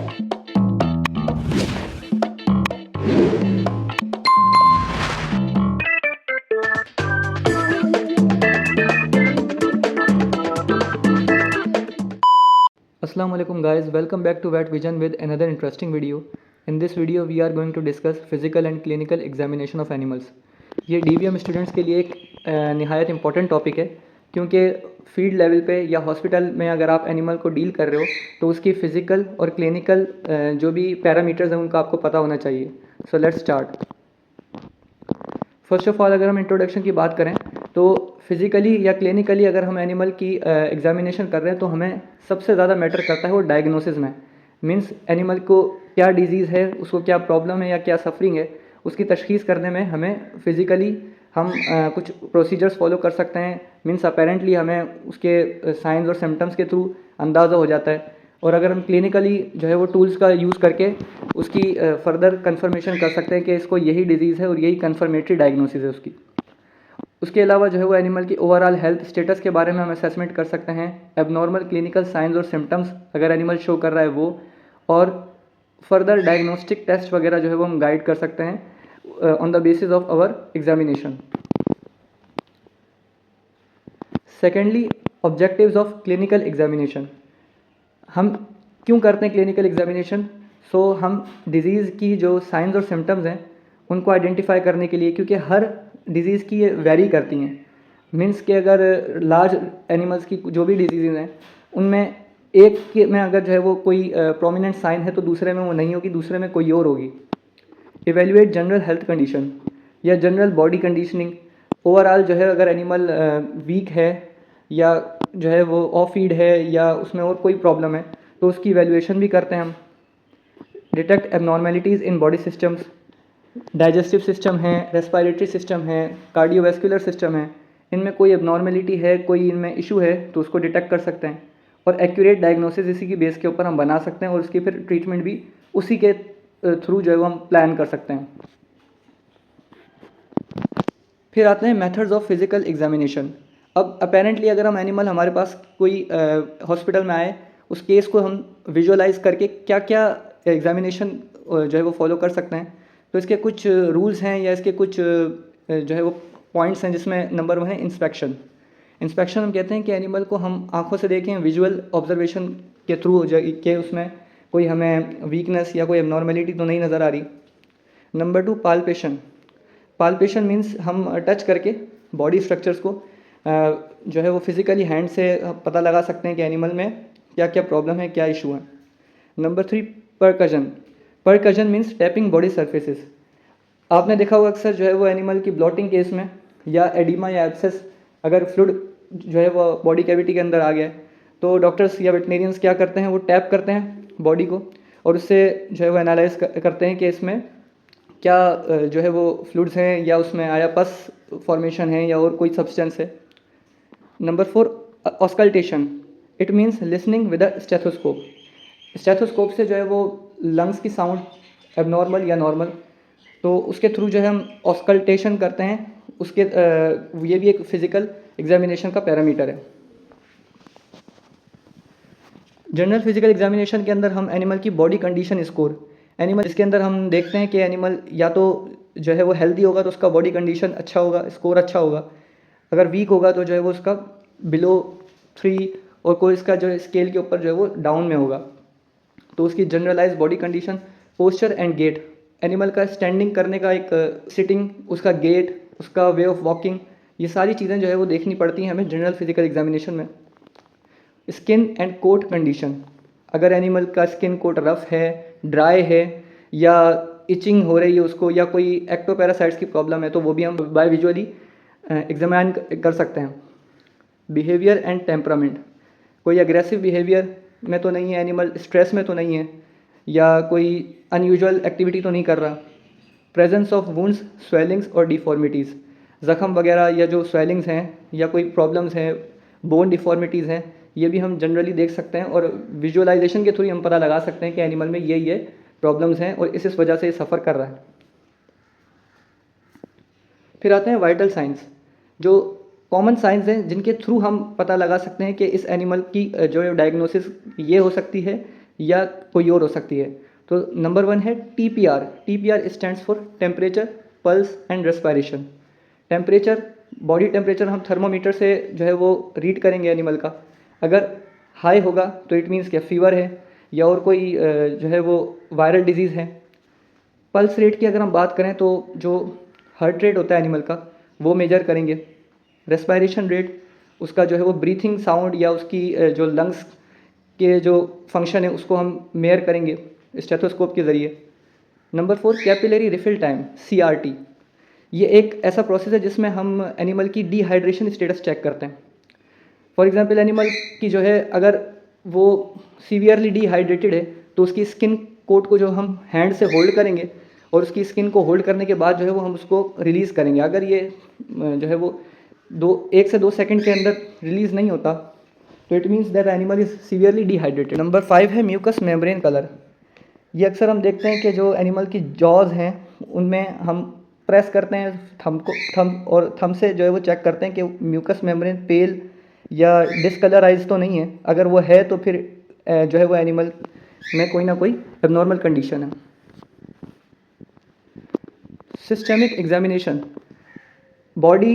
Assalamu alaikum guys, welcome back to Vet Vision with another interesting video. In this video we are going to discuss physical and clinical examination of animals. ये DVM students के लिए एक निहायत important topic है, क्योंकि field level पे या hospital में अगर आप एनिमल को डील कर रहे हो तो उसकी फ़िज़िकल और क्लिनिकल जो भी पैरामीटर्स हैं उनका आपको पता होना चाहिए. So let's start. First of all अगर हम इंट्रोडक्शन की बात करें तो फिज़िकली या क्लिनिकली अगर हम एनिमल की एग्जामिनेशन कर रहे हैं तो हमें सबसे ज़्यादा मैटर करता है वो डायग्नोसिस में. मींस एनिमल को क्या डिजीज़ है, उसको क्या प्रॉब्लम है या क्या सफरिंग है, उसकी तशख़ीस करने में हमें फ़िज़िकली हम कुछ प्रोसीजर्स फॉलो कर सकते हैं. मींस अपेरेंटली हमें उसके साइंस और सिम्टम्स के थ्रू अंदाज़ा हो जाता है. और अगर हम क्लिनिकली जो है वो टूल्स का यूज़ करके उसकी फर्दर कंफर्मेशन कर सकते हैं कि इसको यही डिजीज़ है और यही कंफर्मेटरी डायग्नोसिस है उसकी. उसके अलावा जो है वो एनिमल की ओवरऑल हेल्थ स्टेटस के बारे में हम असेसमेंट कर सकते हैं. एबनॉर्मल क्लिनिकल साइंस और सिम्टम्स अगर एनिमल शो कर रहा है वो, और फर्दर डायग्नोस्टिक टेस्ट वगैरह जो है वो हम गाइड कर सकते हैं on the basis of our examination. Secondly, objectives of clinical examination. हम क्यों करते हैं क्लिनिकल एग्जामिनेशन? हम डिज़ीज़ की जो साइंस और सिम्टम्स हैं उनको आइडेंटिफाई करने के लिए, क्योंकि हर डिज़ीज़ की ये वेरी करती हैं. मीन्स कि अगर लार्ज एनिमल्स की जो भी डिजीज़ हैं उनमें एक के में अगर जो है वो कोई प्रोमिनेंट साइन है तो दूसरे में वो नहीं होगी, दूसरे में कोई और होगी. इवेल्युएट जनरल हेल्थ कंडीशन या जनरल बॉडी कंडीशनिंग. ओवरऑल जो है अगर एनिमल वीक है या जो है वो ऑफ फीड है या उसमें और कोई प्रॉब्लम है तो उसकी इवेल्युएशन भी करते हैं हम. Detect abnormalities in body systems. Digestive system है, रेस्पिरेटरी सिस्टम है, कार्डियोवैस्कुलर सिस्टम है, इनमें कोई एबनॉर्मेलिटी है, कोई इनमें इशू है तो उसको डिटेक्ट कर सकते हैं. और एक्यूरेट डायग्नोसिस इसी की बेस के ऊपर हम बना सकते हैं और उसकी फिर ट्रीटमेंट भी उसी के थ्रू जो है वो हम प्लान कर सकते हैं. फिर आते हैं मेथड्स ऑफ फिज़िकल एग्जामिनेशन. अब अपेरेंटली अगर हम एनिमल हमारे पास कोई हॉस्पिटल में आए, उस केस को हम विजुअलाइज करके क्या क्या एग्जामिनेशन जो है वो फॉलो कर सकते हैं. तो इसके कुछ रूल्स हैं या इसके कुछ जो है वो पॉइंट्स हैं, जिसमें नंबर 1 है इंस्पेक्शन. इंस्पेक्शन हम कहते हैं कि एनिमल को हम आंखों से देखें, विजुअल ऑब्जर्वेशन के थ्रू हो जाए कि उसमें कोई हमें वीकनेस या कोई एबनॉर्मेलिटी तो नहीं नज़र आ रही. Number 2, palpation. पाल्पेशन मीन्स हम टच करके बॉडी स्ट्रक्चर्स को जो है वो फिज़िकली हैंड से पता लगा सकते हैं कि एनिमल में क्या क्या प्रॉब्लम है, क्या इशू है. Number 3, percussion. Percussion means tapping body surfaces. आपने देखा होगा अक्सर जो है वो एनिमल की ब्लॉटिंग केस में या एडिमा या एब्सेस अगर फ्लूइड जो है वो बॉडी कैविटी के अंदर आ गया है तो डॉक्टर्स या वेटनेरियंस क्या करते हैं, वो टैप करते हैं बॉडी को और उससे जो है वो एनालाइज करते हैं कि इसमें क्या जो है वो फ्लूइड्स हैं या उसमें आया पस फॉर्मेशन है या और कोई सब्सटेंस है. Number 4, auscultation. It means listening with a stethoscope. Stethoscope से जो है वो लंग्स की साउंड एबनॉर्मल या नॉर्मल, तो उसके थ्रू जो है हम ऑस्कल्टेशन करते हैं. उसके ये भी एक फिज़िकल एग्जामिनेशन का पैरामीटर है. जनरल फिजिकल एग्जामिनेशन के अंदर हम एनिमल की बॉडी कंडीशन स्कोर. एनिमल इसके अंदर हम देखते हैं कि एनिमल या तो जो है वो हेल्दी होगा तो उसका बॉडी कंडीशन अच्छा होगा, स्कोर अच्छा होगा. अगर वीक होगा तो जो है वो उसका बिलो 3 और कोई इसका जो स्केल के ऊपर जो है वो डाउन में होगा. तो उसकी generalised body condition, posture and gait. Animal का स्टैंडिंग करने का एक सिटिंग, उसका गेट, उसका वे ऑफ वॉकिंग, ये सारी चीज़ें जो है वो देखनी पड़ती हैं हमें जनरल फिजिकल एग्जामिनेशन में. Skin and coat condition. अगर एनिमल का स्किन कोट रफ है, ड्राई है या इचिंग हो रही है उसको या कोई एक्टोपैरासाइट्स की प्रॉब्लम है तो वो भी हम बाय विजुअली एग्जामिन कर सकते हैं. Behaviour and temperament. कोई अग्रेसिव बिहेवियर में तो नहीं है एनिमल, स्ट्रेस में तो नहीं है या कोई अनयूजुअल एक्टिविटी तो नहीं कर रहा. प्रेजेंस ऑफ वुंड्स, स्वेलिंग्स और डिफॉर्मिटीज़. ज़ख़म वगैरह या जो स्वेलिंग्स हैं या कोई प्रॉब्लम्स हैं, बोन डिफॉर्मिटीज़ हैं, ये भी हम जनरली देख सकते हैं और विजुअलाइजेशन के थ्रू हम पता लगा सकते हैं कि एनिमल में ये प्रॉब्लम्स हैं और इस वजह से ये सफ़र कर रहा है. फिर आते हैं वाइटल साइंस, जो कॉमन साइंस हैं जिनके थ्रू हम पता लगा सकते हैं कि इस एनिमल की जो डायग्नोसिस ये हो सकती है या कोई और हो सकती है। तो नंबर 1 है TPR। TPR stands for temperature, pulse and respiration. Temperature, body temperature हम थर्मामीटर से जो है वो रीड करेंगे एनिमल का। अगर हाई होगा तो इट मीन्स क्या फीवर है या और कोई जो है वो वायरल डिजीज़ है। पल्स रेट की अगर हम बात करें तो जो हार्ट रेट होता है एनिमल का वो मेजर करेंगे। रेस्पिरेशन रेट, उसका जो है वो ब्रीथिंग साउंड या उसकी जो लंग्स के जो फंक्शन है उसको हम मेयर करेंगे स्टेथोस्कोप के ज़रिए। Number 4 capillary refill time, CRT। ये एक ऐसा प्रोसेस है जिसमें हम एनिमल की डिहाइड्रेशन स्टेटस चेक करते हैं। फॉर एग्जांपल एनिमल की जो है अगर वो सीवियरली डिहाइड्रेटेड है तो उसकी स्किन कोट को जो हम हैंड से होल्ड करेंगे और उसकी स्किन को होल्ड करने के बाद जो है वो हम उसको रिलीज़ करेंगे। अगर ये जो है वो 1 से 2 सेकंड के अंदर रिलीज़ नहीं होता तो it means that animal is severely dehydrated. Number 5 है म्यूकस मेम्ब्रेन कलर। ये अक्सर हम देखते हैं कि जो एनिमल की जॉज़ हैं उनमें हम प्रेस करते हैं थंब से जो है वो चेक करते हैं कि म्यूकस मेम्ब्रेन पेल या डिसकलराइज तो नहीं है। अगर वो है तो फिर जो है वो एनिमल में कोई ना कोई एबनॉर्मल कंडीशन है। Systemic examination, body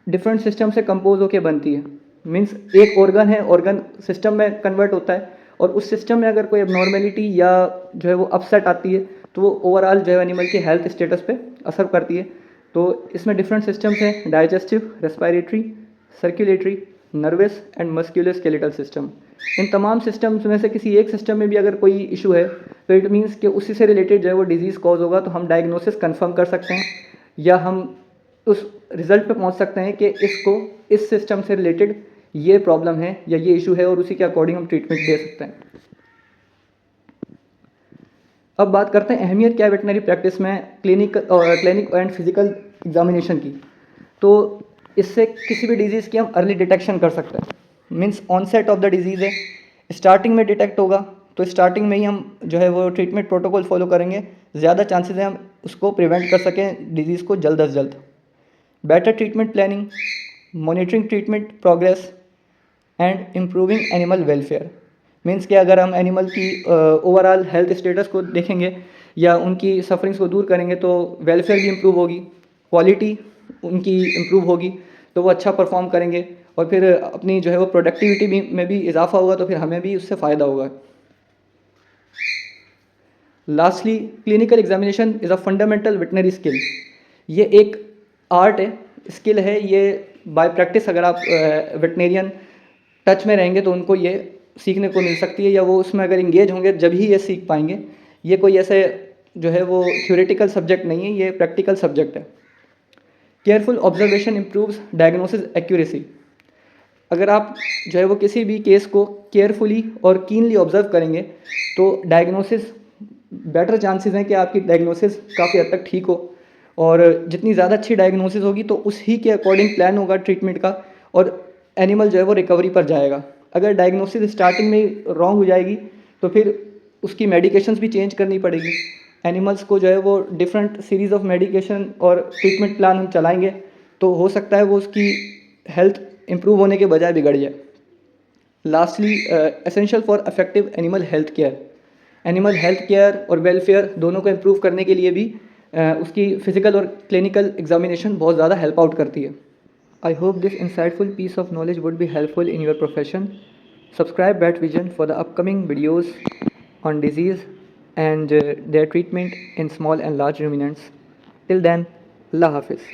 different system से कंपोज होकर बनती है। मीन्स एक ऑर्गन है, ऑर्गन सिस्टम में कन्वर्ट होता है और उस सिस्टम में अगर कोई एबनॉर्मेलिटी या जो है वो अपसेट आती है तो वो ओवरऑल जो है एनिमल के हेल्थ स्टेटस पे असर करती है। तो इसमें डिफरेंट सिस्टम्स हैं, digestive, respiratory, circulatory, nervous and musculoskeletal system. इन तमाम सिस्टम्स में से किसी एक सिस्टम में भी अगर कोई इशू है तो इट मीन्स कि उसी से रिलेटेड जो है वो डिजीज़ कॉज होगा। तो हम डायग्नोसिस कंफर्म कर सकते हैं या हम उस रिज़ल्ट पे पहुंच सकते हैं कि इसको इस सिस्टम से रिलेटेड ये प्रॉब्लम है या ये इशू है और उसी के अकॉर्डिंग हम ट्रीटमेंट दे सकते हैं। अब बात करते हैं अहमियत क्या है वेटनरी प्रैक्टिस में क्लिनिक एंड फिजिकल एग्जामिनेशन की। तो इससे किसी भी डिजीज़ की हम अर्ली डिटेक्शन कर सकते हैं। Means onset of the disease है, स्टार्टिंग में डिटेक्ट होगा तो स्टार्टिंग में ही हम जो है वो ट्रीटमेंट प्रोटोकॉल फॉलो करेंगे, ज़्यादा चांसेस हैं हम उसको प्रिवेंट कर सकें डिजीज़ को जल्द अज जल्द। Better treatment planning, monitoring treatment progress and improving animal welfare. Means कि अगर हम एनिमल की ओवरऑल हेल्थ स्टेटस को देखेंगे या उनकी सफरिंग्स को दूर करेंगे तो वेलफेयर भी इम्प्रूव होगी, क्वालिटी उनकी इम्प्रूव होगी, तो वो अच्छा परफॉर्म करेंगे और फिर अपनी जो है वो प्रोडक्टिविटी भी में भी इजाफा होगा तो फिर हमें भी उससे फ़ायदा होगा। Lastly, clinical examination is a fundamental veterinary skill. ये एक आर्ट है, स्किल है। ये बाय प्रैक्टिस अगर आप वेटनेरियन टच में रहेंगे तो उनको ये सीखने को मिल सकती है या वो उसमें अगर इंगेज होंगे जब ही ये सीख पाएंगे। ये कोई ऐसे जो है वो थ्योरेटिकल सब्जेक्ट नहीं है, ये प्रैक्टिकल सब्जेक्ट है। Careful observation improves diagnosis accuracy. अगर आप जो है वो किसी भी केस को केयरफुली और कीनली ऑब्जर्व करेंगे तो डायग्नोसिस बेटर चांसेस हैं कि आपकी डायग्नोसिस काफ़ी हद तक ठीक हो और जितनी ज़्यादा अच्छी डायग्नोसिस होगी तो उसी के अकॉर्डिंग प्लान होगा ट्रीटमेंट का और एनिमल जो है वो रिकवरी पर जाएगा। अगर डायग्नोसिस स्टार्टिंग में रॉन्ग हो जाएगी तो फिर उसकी मेडिकेशंस भी चेंज करनी पड़ेगी। एनिमल्स को जो है वो डिफरेंट सीरीज़ ऑफ मेडिकेशन और ट्रीटमेंट प्लान हम चलाएंगे तो हो सकता है वो उसकी हेल्थ इम्प्रूव होने के बजाय बिगड़ जाए। Lastly, essential for effective animal health care. Animal health care और वेलफेयर दोनों को इम्प्रूव करने के लिए भी उसकी फ़िज़िकल और क्लिनिकल एग्जामिनेशन बहुत ज़्यादा हेल्प आउट करती है। I hope this insightful piece of knowledge would be helpful in your profession. Subscribe Vet Vision for the upcoming videos on disease and their treatment in small and large ruminants. Till then, Allah Hafiz.